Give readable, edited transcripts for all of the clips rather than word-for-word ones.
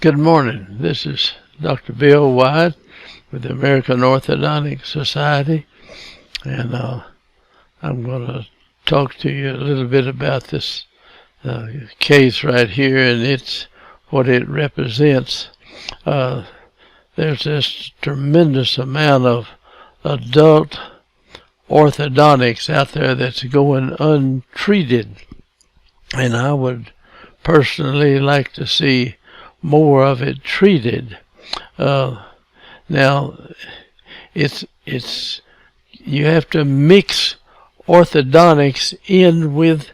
Good morning. This is Dr. Bill White with the American Orthodontic Society, and I'm going to talk to you a little bit about this case right here, and it's what it represents. There's this tremendous amount of adult orthodontics out there that's going untreated, and I would personally like to see more of it treated. Now, you have to mix orthodontics in with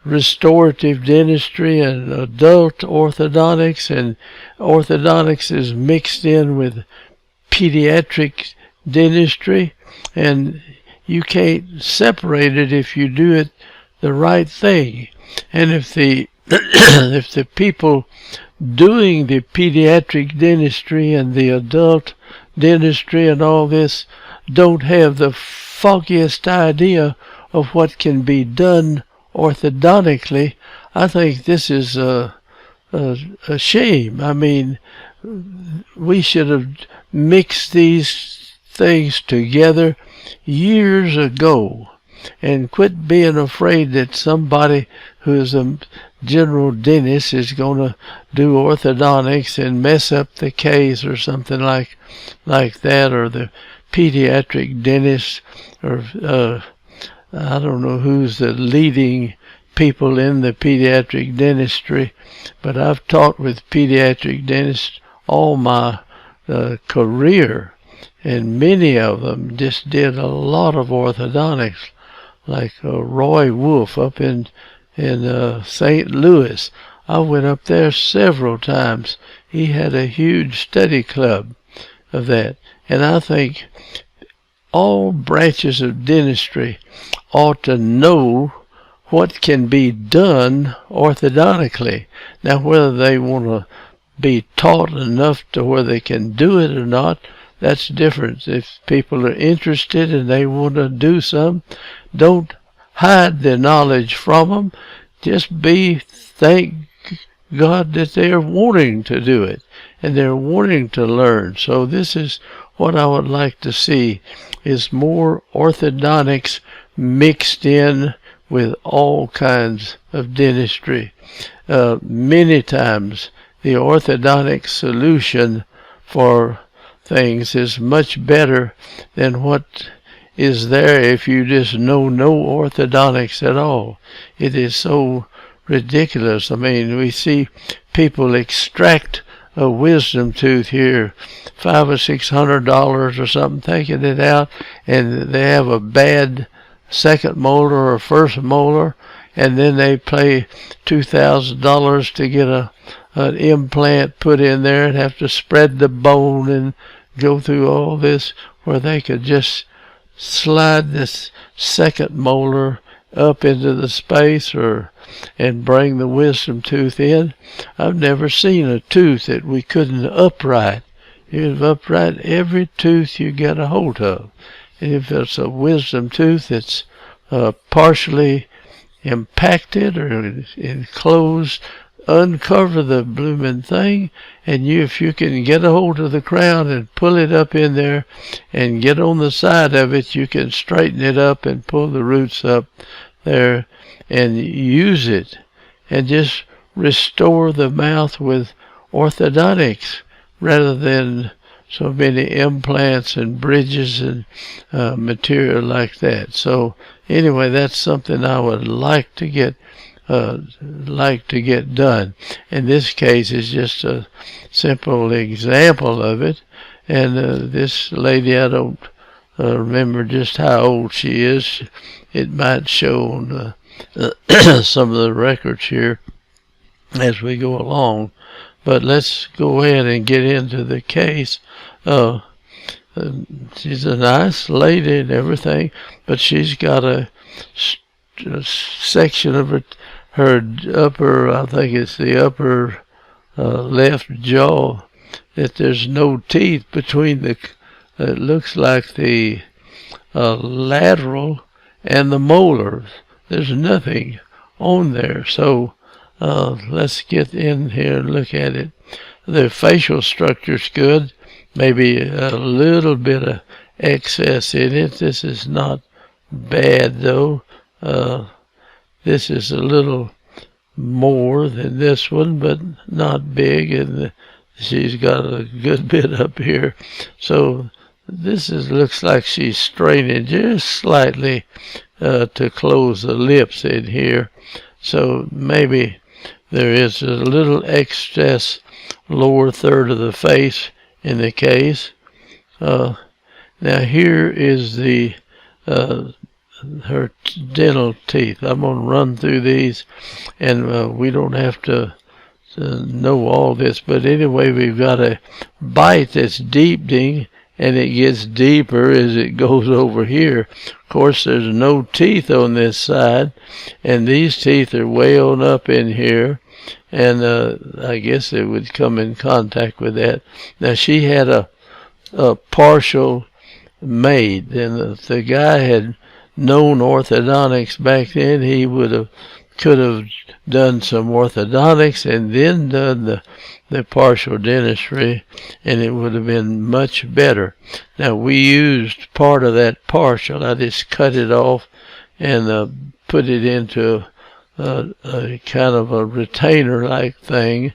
restorative dentistry and adult orthodontics, and orthodontics is mixed in with pediatric dentistry, and you can't separate it if you do it the right thing. And if the if the people doing the pediatric dentistry and the adult dentistry and all this don't have the foggiest idea of what can be done orthodontically, I think this is a shame. I mean, we should have mixed these things together years ago and quit being afraid that somebody who is a general dentist is going to do orthodontics and mess up the case or something like that, or the pediatric dentist, or I don't know who's the leading people in the pediatric dentistry, but I've talked with pediatric dentists all my career, and many of them just did a lot of orthodontics, like Roy Wolf up in St. Louis. I went up there several times. He had a huge study club of that. And I think all branches of dentistry ought to know what can be done orthodontically. Now, whether they want to be taught enough to where they can do it or not, that's different. If people are interested and they want to do some, don't hide the knowledge from them. Just thank God that they're wanting to do it and they're wanting to learn. So this is what I would like to see, is more orthodontics mixed in with all kinds of dentistry. Many times the orthodontic solution for things is much better than what is there if you just know no orthodontics at all. It is so ridiculous. I mean, we see people extract a wisdom tooth here, $500 or $600 or something, taking it out, and they have a bad second molar or first molar, and then they pay $2,000 to get an implant put in there and have to spread the bone and go through all this, where they could just slide this second molar up into the space and bring the wisdom tooth in. I've never seen a tooth that we couldn't upright. You'd upright every tooth you get a hold of. And if it's a wisdom tooth that's partially impacted or enclosed, uncover the blooming thing, and if you can get a hold of the crown and pull it up in there and get on the side of it, you can straighten it up and pull the roots up there and use it and just restore the mouth with orthodontics rather than so many implants and bridges and material like that. So anyway, that's something I would like to get done. In this case, is just a simple example of it. And this lady, I don't remember just how old she is. It might show on some of the records here as we go along. But let's go ahead and get into the case. She's a nice lady and everything, but she's got a section of her upper, I think it's the upper left jaw, that there's no teeth between it looks like the lateral and the molars. There's nothing on there. So let's get in here and look at it. the facial structure's good. Maybe a little bit of excess in it. This is not bad though. This is a little more than this one, but not big, and she's got a good bit up here. So this looks like she's straining just slightly to close the lips in here. So maybe there is a little excess lower third of the face in the case. Now here is the her dental teeth. I'm going to run through these, and we don't have to know all this, but anyway, we've got a bite that's deepening, and it gets deeper as it goes over here. Of course, there's no teeth on this side, and these teeth are way on up in here, and I guess they would come in contact with that. Now, she had a partial made, and if the guy had known orthodontics back then, he could have done some orthodontics and then done the partial dentistry, and it would have been much better. Now, we used part of that partial. I just cut it off and put it into a kind of a retainer-like thing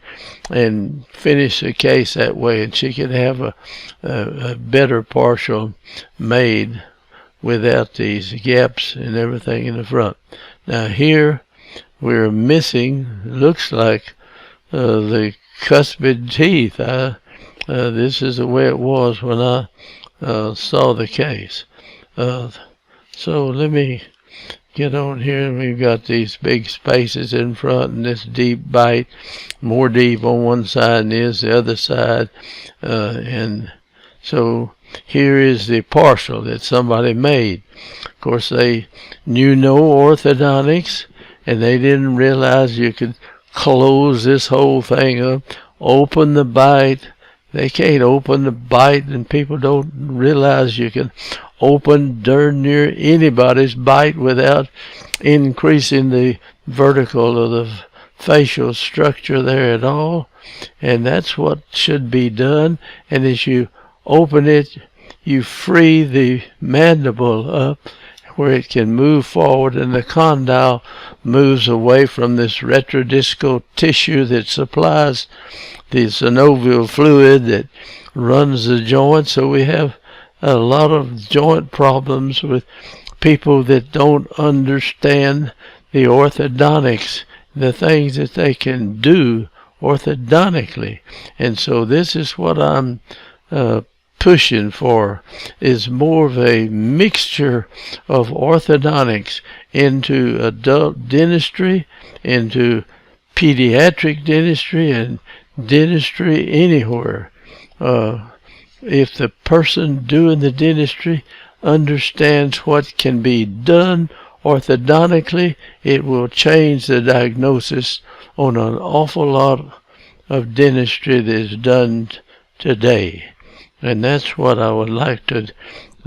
and finish the case that way, and she could have a better partial made without these gaps and everything in the front. Now here we're missing, looks like the cuspid teeth. This is the way it was when I saw the case. So let me get on here. We've got these big spaces in front and this deep bite, more deep on one side than is the other side, and so here is the partial that somebody made. Of course, they knew no orthodontics, and they didn't realize you could close this whole thing up, open the bite. They can't open the bite, and people don't realize you can open darn near anybody's bite without increasing the vertical of the facial structure there at all. And that's what should be done. And as you open it, you free the mandible up where it can move forward, and the condyle moves away from this retrodiscal tissue that supplies the synovial fluid that runs the joint. So we have a lot of joint problems with people that don't understand the orthodontics, the things that they can do orthodontically. And so this is what I'm pushing for, is more of a mixture of orthodontics into adult dentistry, into pediatric dentistry, and dentistry anywhere. If the person doing the dentistry understands what can be done orthodontically, it will change the diagnosis on an awful lot of dentistry that is done today. And that's what I would like to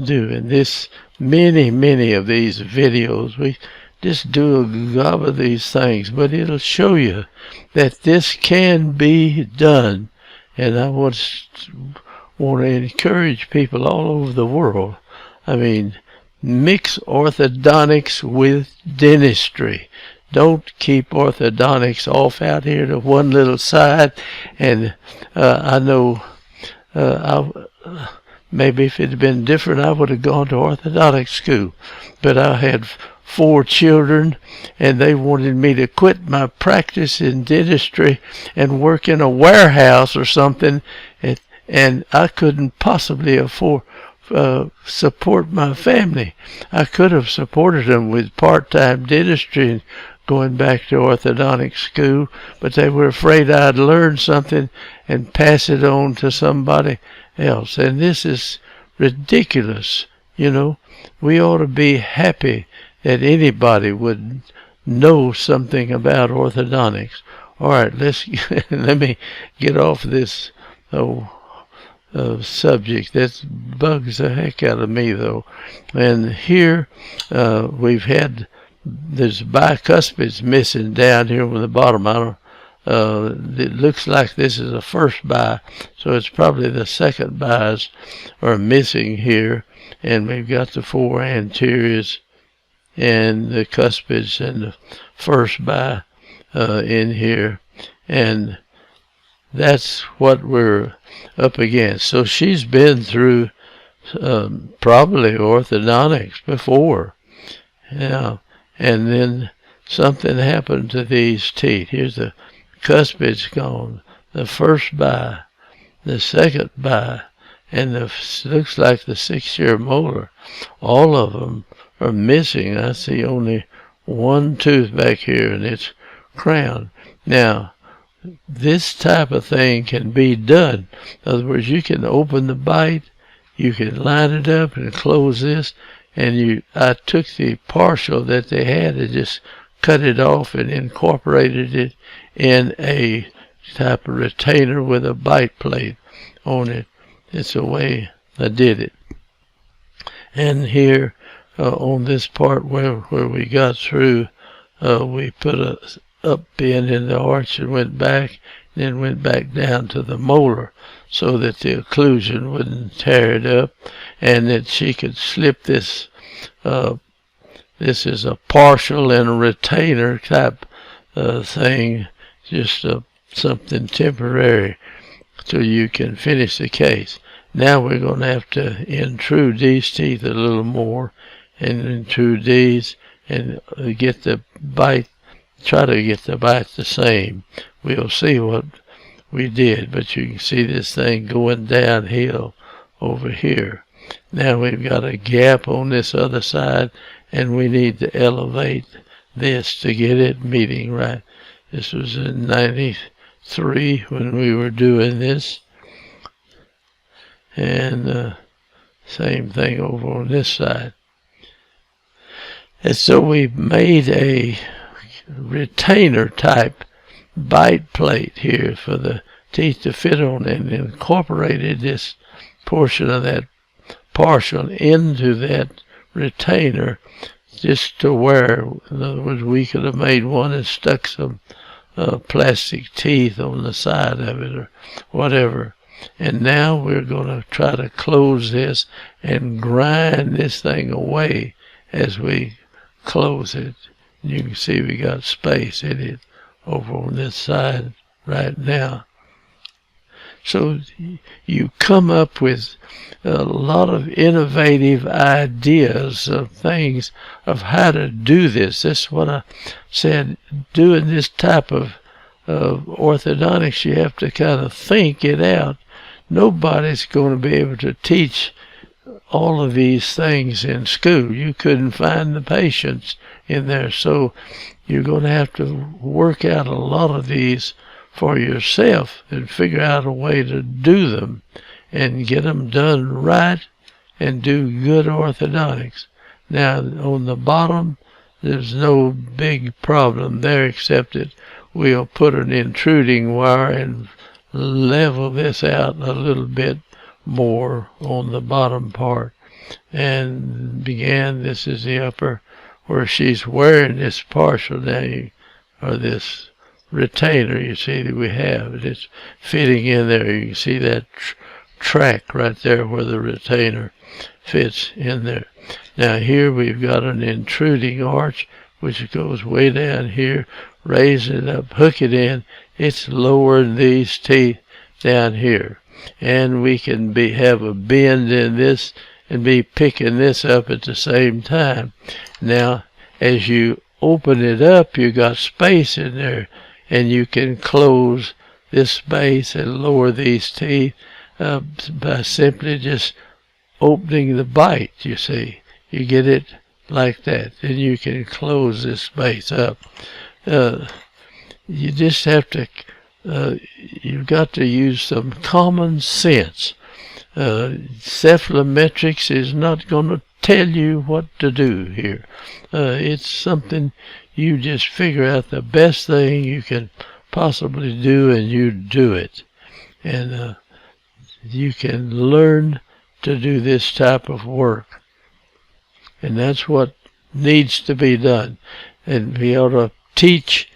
do. In this, many of these videos, we just do a job of these things, but it'll show you that this can be done. And I want to encourage people all over the world. I mean, mix orthodontics with dentistry. Don't keep orthodontics off out here to one little side. And I know maybe if it had been different, I would have gone to orthodontic school. But I had 4 children, and they wanted me to quit my practice in dentistry and work in a warehouse or something, and I couldn't possibly afford support my family. I could have supported them with part-time dentistry and going back to orthodontic school, but they were afraid I'd learn something and pass it on to somebody else. And this is ridiculous. You know, we ought to be happy that anybody would know something about orthodontics. All right, let me get off this subject. That bugs the heck out of me, though. And here we've had, there's bicuspids missing down here on the bottom. It looks like this is a first bite, so it's probably the second bites are missing here, and we've got the 4 anteriors and the cuspids and the first bite in here, and that's what we're up against. So she's been through probably orthodontics before, and then something happened to these teeth. Here's the cuspid's gone, the first bite, the second bite, and looks like the 6-year molar. All of them are missing. I see only one tooth back here, and it's crown. Now, this type of thing can be done. In other words, you can open the bite, you can line it up and close this, and I took the partial that they had and just cut it off and incorporated it in a type of retainer with a bite plate on it. It's the way I did it. And here on this part where we got through, we put a up pin in the arch and went back, then went back down to the molar so that the occlusion wouldn't tear it up, and that she could slip this. This is a partial and a retainer type thing, just something temporary so you can finish the case. Now we're going to have to intrude these teeth a little more and intrude these and get the bite, try to get the bite the same. We'll see what we did, but you can see this thing going downhill over here. Now we've got a gap on this other side, and we need to elevate this to get it meeting right. This was in 93 when we were doing this. And same thing over on this side. And so we made a retainer type bite plate here for the teeth to fit on, and incorporated this portion of that partial into that retainer just to where, in other words, we could have made one and stuck some plastic teeth on the side of it or whatever. And now we're going to try to close this and grind this thing away as we close it. You can see we got space in it over on this side right now. So you come up with a lot of innovative ideas of things of how to do this. This is what I said, doing this type of orthodontics, you have to kind of think it out. Nobody's going to be able to teach all of these things in school. You couldn't find the patients in there, so you're going to have to work out a lot of these for yourself and figure out a way to do them and get them done right and do good orthodontics. Now, on the bottom, there's no big problem there, except that we'll put an intruding wire and level this out a little bit more on the bottom part. And this is the upper where she's wearing this partial now, or this retainer, you see that we have, and it's fitting in there. You can see that track right there where the retainer fits in there. Now here we've got an intruding arch which goes way down here, raise it up, hook it in. It's lowering these teeth down here, and we can have a bend in this and be picking this up at the same time. Now as you open it up, you got space in there, and you can close this space and lower these teeth by simply just opening the bite. You see, you get it like that, and you can close this space up. You just have to, you've got to use some common sense. Cephalometrics is not going to tell you what to do here. It's something you just figure out the best thing you can possibly do, and you do it. And you can learn to do this type of work. And that's what needs to be done. And be able to teach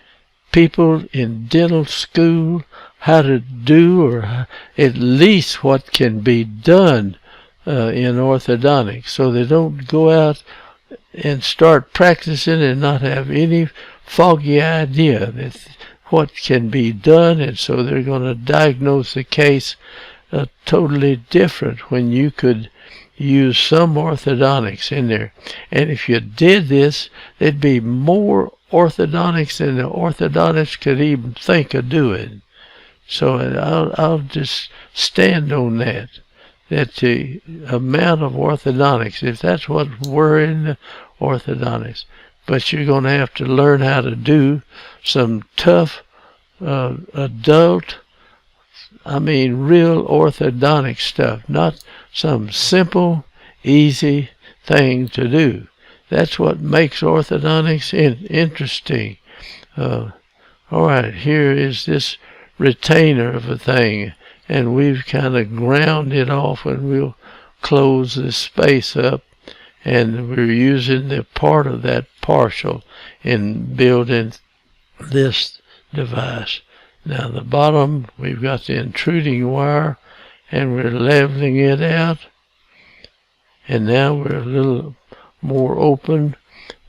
people in dental school how to do, or at least what can be done in orthodontics, so they don't go out and start practicing and not have any foggy idea that what can be done, and so they're going to diagnose the case totally different when you could use some orthodontics in there. And if you did this, there'd be more orthodontics than the orthodontists could even think of doing. So I'll just stand on that the amount of orthodontics, if that's what we're in the orthodontics, but you're going to have to learn how to do some tough adult, real orthodontic stuff, not some simple, easy thing to do. That's what makes orthodontics interesting. All right, here is this retainer of a thing, and we've kind of ground it off, and we'll close this space up, and we're using the part of that partial in building this device. Now the bottom, we've got the intruding wire, and we're leveling it out, and now we're a little more open.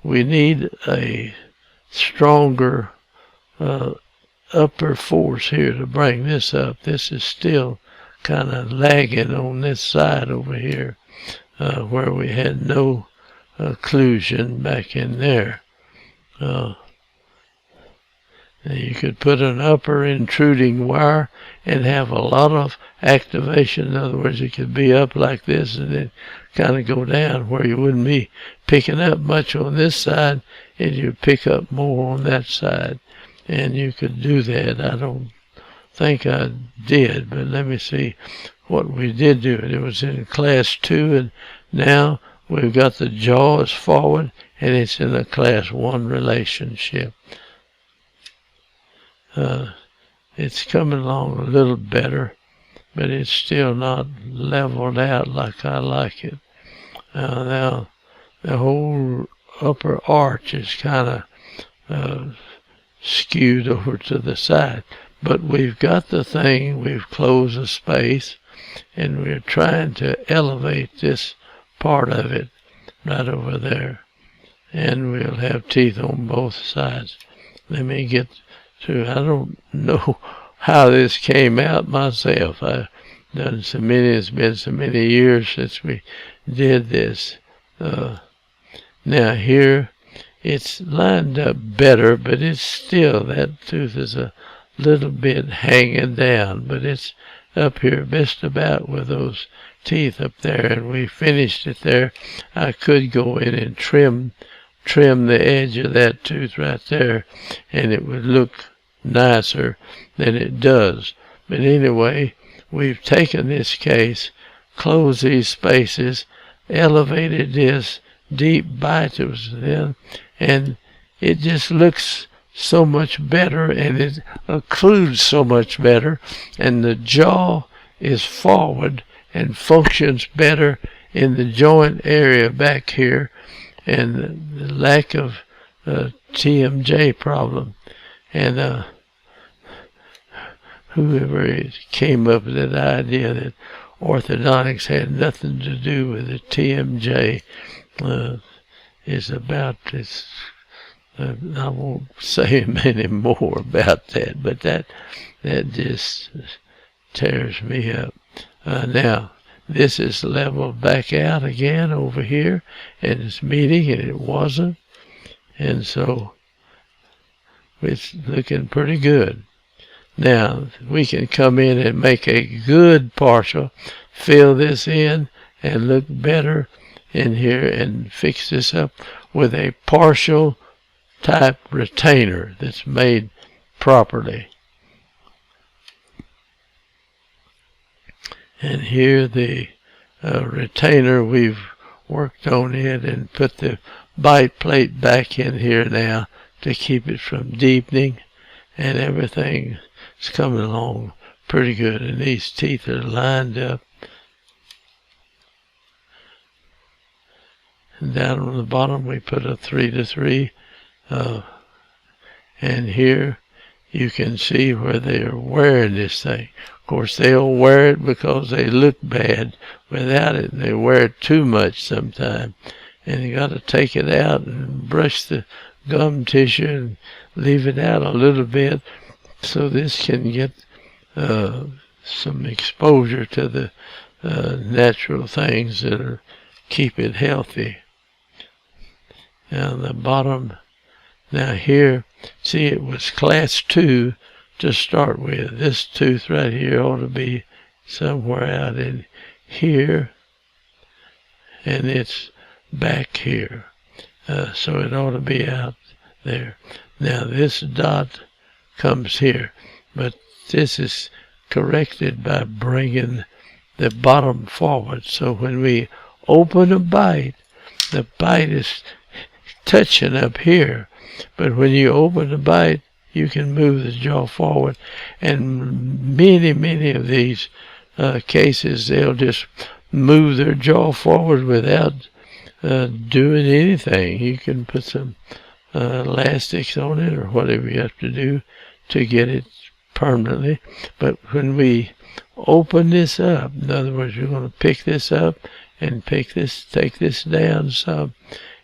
We need a stronger upper force here to bring this up. This is still kind of lagging on this side over here, where we had no occlusion back in there. You could put an upper intruding wire and have a lot of activation. In other words, it could be up like this and then kind of go down, where you wouldn't be picking up much on this side and you'd pick up more on that side. And you could do that. I don't think I did, but let me see what we did do. It was in class 2, and now we've got the jaw is forward, and it's in a class 1 relationship. It's coming along a little better, but it's still not leveled out like I like it. Now, the whole upper arch is kind of skewed over to the side, but we've got the thing, we've closed the space, and we're trying to elevate this part of it right over there, and we'll have teeth on both sides. Let me get to, I don't know how this came out myself. I've done so many, it's been so many years since we did this. Now here, it's lined up better, but it's still, that tooth is a little bit hanging down, but it's up here just about with those teeth up there, and we finished it there. I could go in and trim the edge of that tooth right there, and it would look nicer than it does. But anyway, we've taken this case, closed these spaces, elevated this deep bite that was there, and it just looks so much better, and it occludes so much better, and the jaw is forward and functions better in the joint area back here, and the lack of TMJ problem. And whoever came up with that idea that orthodontics had nothing to do with the TMJ is about this. I won't say any more about that, but that just tears me up. Now, this is leveled back out again over here, and it's meeting, and it wasn't. And so it's looking pretty good. Now, we can come in and make a good partial, fill this in, and look better in here, and fix this up with a partial type retainer that's made properly. And here the retainer, we've worked on it and put the bite plate back in here now to keep it from deepening, and everything is coming along pretty good, and these teeth are lined up. And down on the bottom we put a 3 to 3, and here you can see where they are wearing this thing. Of course, they'll wear it because they look bad without it. They wear it too much sometimes. And you got to take it out and brush the gum tissue and leave it out a little bit so this can get some exposure to the natural things that keep it healthy. Now the bottom, now here, see, it was class 2 to start with. This tooth right here ought to be somewhere out in here, and it's back here, so it ought to be out there. Now this dot comes here, but this is corrected by bringing the bottom forward. So when we open a bite, the bite is touching up here, but when you open the bite, you can move the jaw forward. And many of these cases, they'll just move their jaw forward without doing anything. You can put some elastics on it or whatever you have to do to get it permanently. But when we open this up, in other words, we're going to pick this up and take this down some,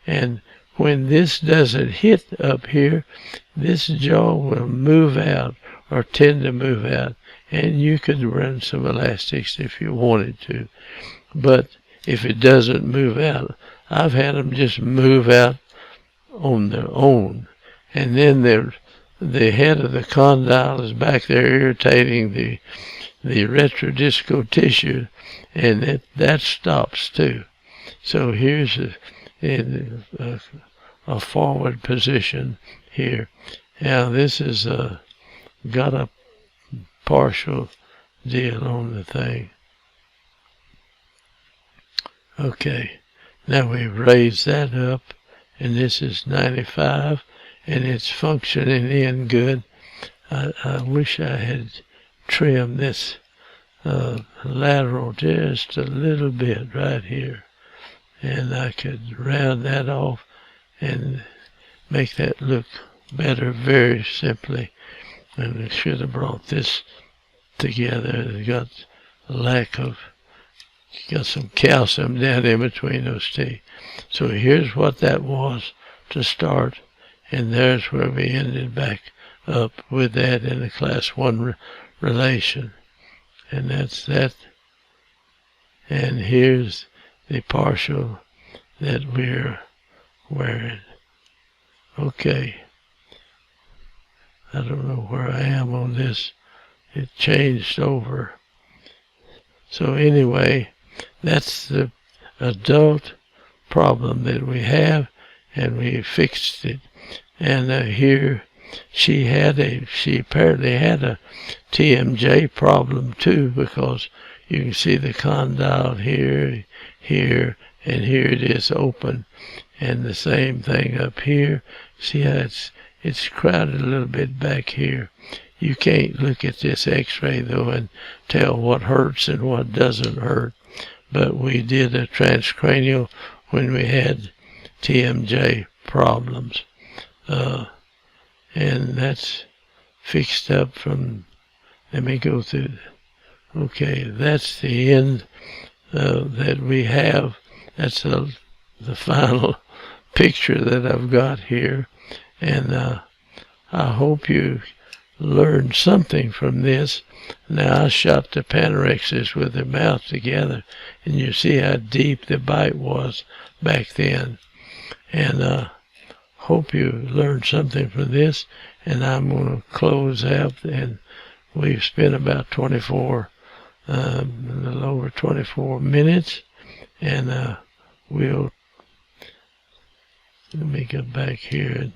and when this doesn't hit up here, this jaw will move out or tend to move out, and you could run some elastics if you wanted to. But if it doesn't move out, I've had them just move out on their own, and then the head of the condyle is back there irritating the retrodiscal tissue, and that stops too. So here's a forward position here. Now this is got a partial deal on the thing. Okay, now we've raised that up, and this is 95, and it's functioning in good. I wish I had trimmed this lateral just a little bit right here, and I could round that off and make that look better very simply. And I should have brought this together. It got some calcium down in between those teeth. So here's what that was to start, and there's where we ended back up with that in the class 1 relation. And that's that. And here's the partial that we're wearing. Okay. I don't know where I am on this. It changed over. So anyway, that's the adult problem that we have, and we fixed it. And here she apparently had a TMJ problem too, because you can see the condyle here, and here it is open, and the same thing up here. See how it's crowded a little bit back here. You can't look at this x-ray though and tell what hurts and what doesn't hurt, but we did a transcranial when we had TMJ problems, and that's fixed up from, let me go through. Okay, that's the end that we have. That's the final picture that I've got here, and I hope you learned something from this. Now I shot the panorexis with the mouth together, and you see how deep the bite was back then. And hope you learned something from this, and I'm going to close out, and we've spent about a little over 24 minutes, and let me go back here and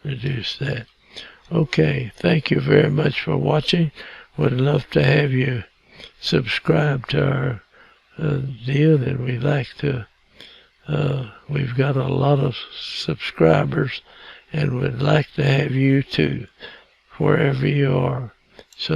reduce that. Okay, thank you very much for watching. Would love to have you subscribe to our deal, and we'd like to, we've got a lot of subscribers, and would like to have you too, wherever you are. So